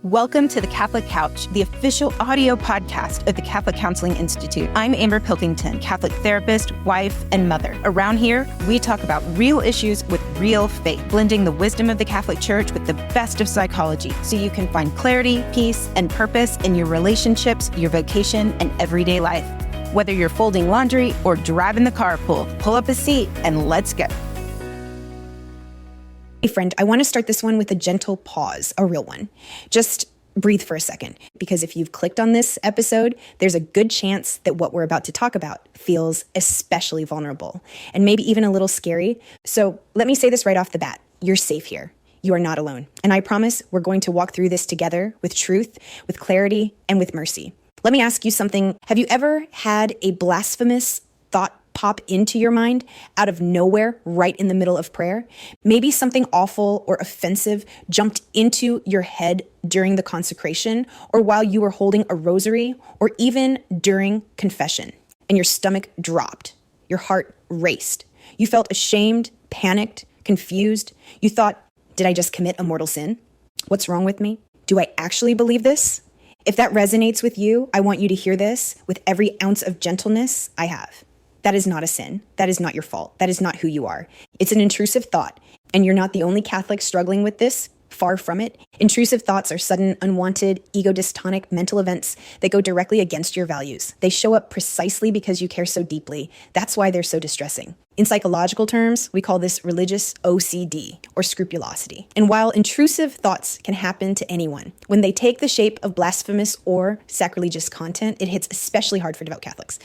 Welcome to the Catholic Couch, the official audio podcast of the Catholic Counseling Institute. I'm Amber Pilkington, Catholic therapist, wife, and mother. Around here, we talk about real issues with real faith, blending the wisdom of the Catholic Church with the best of psychology, so you can find clarity, peace, and purpose in your relationships, your vocation, and everyday life. Whether you're folding laundry or driving the carpool, pull up a seat and let's go. Hey friend, I want to start this one with a gentle pause, a real one. Just breathe for a second, because if you've clicked on this episode, there's a good chance that what we're about to talk about feels especially vulnerable and maybe even a little scary. So let me say this right off the bat. You're safe here. You are not alone. And I promise we're going to walk through this together with truth, with clarity, and with mercy. Let me ask you something. Have you ever had a blasphemous thought pop into your mind out of nowhere right in the middle of prayer? Maybe something awful or offensive jumped into your head during the consecration, or while you were holding a rosary, or even during confession, and your stomach dropped. Your heart raced. You felt ashamed, panicked, confused. You thought, did I just commit a mortal sin? What's wrong with me? Do I actually believe this? If that resonates with you, I want you to hear this with every ounce of gentleness I have. That is not a sin. That is not your fault. That is not who you are. It's an intrusive thought, and you're not the only Catholic struggling with this. Far from it. Intrusive thoughts are sudden, unwanted, ego-dystonic mental events that go directly against your values. They show up precisely because you care so deeply. That's why they're so distressing. In psychological terms, we call this religious OCD, or scrupulosity. And while intrusive thoughts can happen to anyone, when they take the shape of blasphemous or sacrilegious content, it hits especially hard for devout Catholics.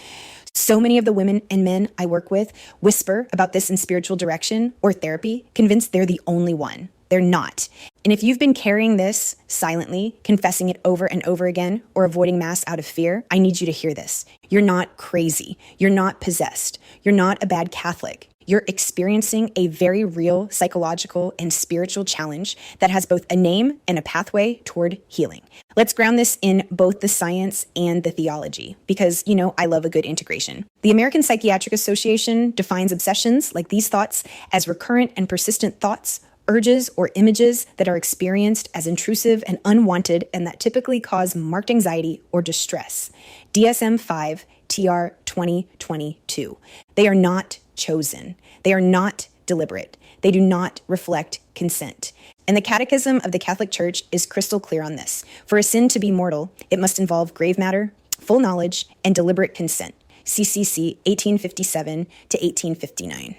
So many of the women and men I work with whisper about this in spiritual direction or therapy, convinced they're the only one. They're not. And if you've been carrying this silently, confessing it over and over again, or avoiding Mass out of fear, I need you to hear this. You're not crazy. You're not possessed. You're not a bad Catholic. You're experiencing a very real psychological and spiritual challenge that has both a name and a pathway toward healing. Let's ground this in both the science and the theology, because, I love a good integration. The American Psychiatric Association defines obsessions like these thoughts as recurrent and persistent thoughts, urges, or images that are experienced as intrusive and unwanted, and that typically cause marked anxiety or distress. DSM-5 TR 2022. They are not chosen. They are not deliberate. They do not reflect consent. And the Catechism of the Catholic Church is crystal clear on this. For a sin to be mortal, it must involve grave matter, full knowledge, and deliberate consent. CCC 1857 to 1859.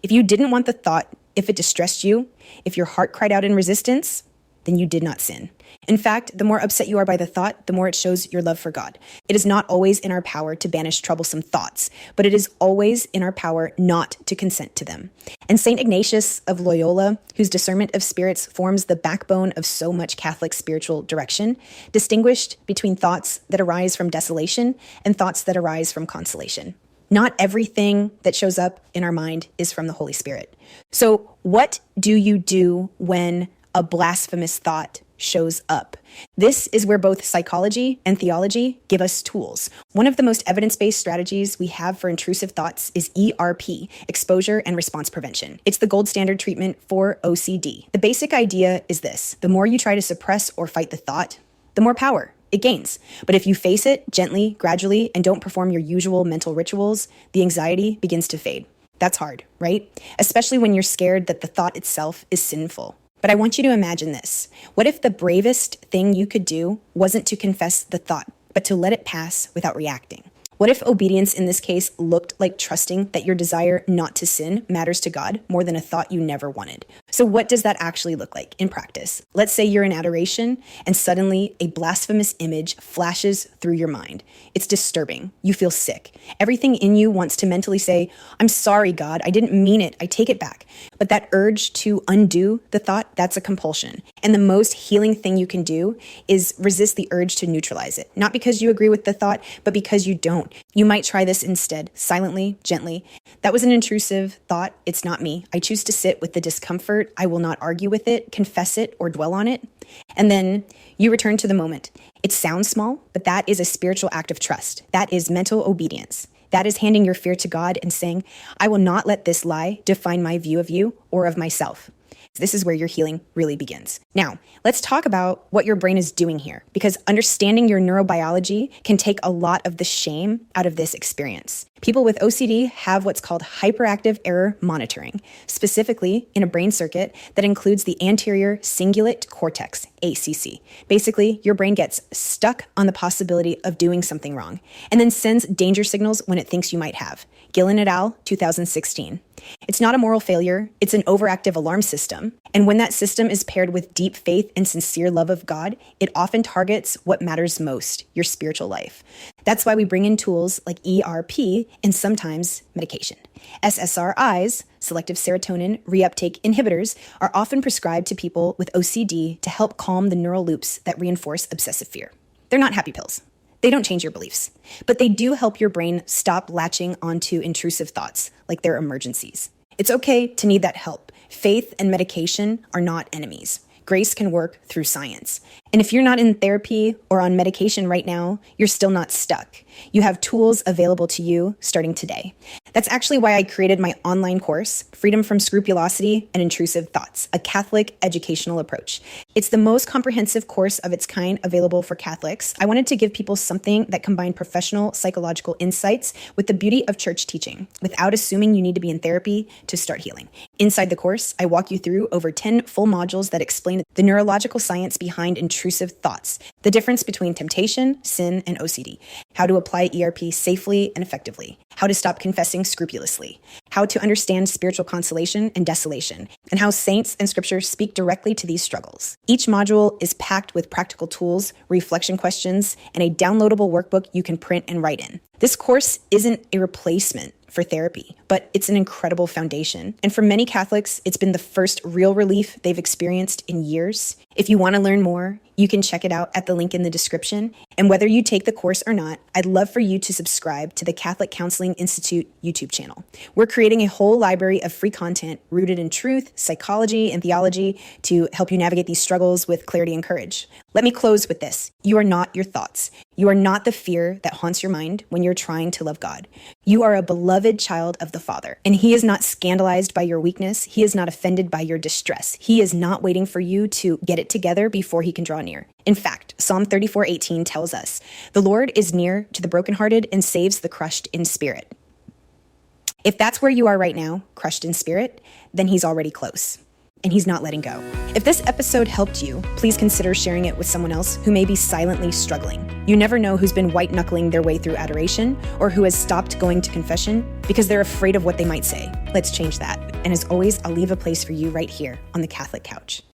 If you didn't want the thought, if it distressed you, if your heart cried out in resistance, then you did not sin. In fact, the more upset you are by the thought, the more it shows your love for God. It is not always in our power to banish troublesome thoughts, but it is always in our power not to consent to them. And St. Ignatius of Loyola, whose discernment of spirits forms the backbone of so much Catholic spiritual direction, distinguished between thoughts that arise from desolation and thoughts that arise from consolation. Not everything that shows up in our mind is from the Holy Spirit. So what do you do when a blasphemous thought shows up? This is where both psychology and theology give us tools. One of the most evidence-based strategies we have for intrusive thoughts is ERP, exposure and response prevention. It's the gold standard treatment for OCD. The basic idea is this: the more you try to suppress or fight the thought, the more power it gains. But if you face it gently, gradually, and don't perform your usual mental rituals, the anxiety begins to fade. That's hard, right? Especially when you're scared that the thought itself is sinful. But I want you to imagine this. What if the bravest thing you could do wasn't to confess the thought, but to let it pass without reacting? What if obedience in this case looked like trusting that your desire not to sin matters to God more than a thought you never wanted? So what does that actually look like in practice? Let's say you're in adoration and suddenly a blasphemous image flashes through your mind. It's disturbing. You feel sick. Everything in you wants to mentally say, I'm sorry, God, I didn't mean it. I take it back. But that urge to undo the thought, that's a compulsion. And the most healing thing you can do is resist the urge to neutralize it. Not because you agree with the thought, but because you don't. You might try this instead, silently, gently. That was an intrusive thought. It's not me. I choose to sit with the discomfort. I will not argue with it, confess it, or dwell on it. And then you return to the moment. It sounds small, but that is a spiritual act of trust. That is mental obedience. That is handing your fear to God and saying, I will not let this lie define my view of you or of myself. This is where your healing really begins. Now, let's talk about what your brain is doing here, because understanding your neurobiology can take a lot of the shame out of this experience. People with OCD have what's called hyperactive error monitoring, specifically in a brain circuit that includes the anterior cingulate cortex, ACC. Basically, your brain gets stuck on the possibility of doing something wrong and then sends danger signals when it thinks you might have. Gillen et al., 2016. It's not a moral failure, it's an overactive alarm system. And when that system is paired with deep faith and sincere love of God, it often targets what matters most, your spiritual life. That's why we bring in tools like ERP and sometimes medication. SSRIs, selective serotonin reuptake inhibitors, are often prescribed to people with OCD to help calm the neural loops that reinforce obsessive fear. They're not happy pills. They don't change your beliefs, but they do help your brain stop latching onto intrusive thoughts like they're emergencies. It's okay to need that help. Faith and medication are not enemies. Grace can work through science. And if you're not in therapy or on medication right now, you're still not stuck. You have tools available to you starting today. That's actually why I created my online course, Freedom from Scrupulosity and Intrusive Thoughts, a Catholic educational approach. It's the most comprehensive course of its kind available for Catholics. I wanted to give people something that combined professional psychological insights with the beauty of church teaching, without assuming you need to be in therapy to start healing. Inside the course, I walk you through over 10 full modules that explain the neurological science behind intrusive thoughts, the difference between temptation, sin, and OCD, how to apply ERP safely and effectively, how to stop confessing scrupulously, how to understand spiritual consolation and desolation, and how saints and scripture speak directly to these struggles. Each module is packed with practical tools, reflection questions, and a downloadable workbook you can print and write in. This course isn't a replacement for therapy, but it's an incredible foundation. And for many Catholics, it's been the first real relief they've experienced in years. If you want to learn more, you can check it out at the link in the description. And whether you take the course or not, I'd love for you to subscribe to the Catholic Counseling Institute YouTube channel. We're creating a whole library of free content rooted in truth, psychology, and theology to help you navigate these struggles with clarity and courage. Let me close with this. You are not your thoughts. You are not the fear that haunts your mind when you're trying to love God. You are a beloved child of the Father, and He is not scandalized by your weakness. He is not offended by your distress. He is not waiting for you to get it together before He can draw near. In fact, Psalm 34:18 tells us, "The Lord is near to the brokenhearted and saves the crushed in spirit." If that's where you are right now, crushed in spirit, then He's already close. And He's not letting go. If this episode helped you, please consider sharing it with someone else who may be silently struggling. You never know who's been white-knuckling their way through adoration or who has stopped going to confession because they're afraid of what they might say. Let's change that. And as always, I'll leave a place for you right here on the Catholic Couch.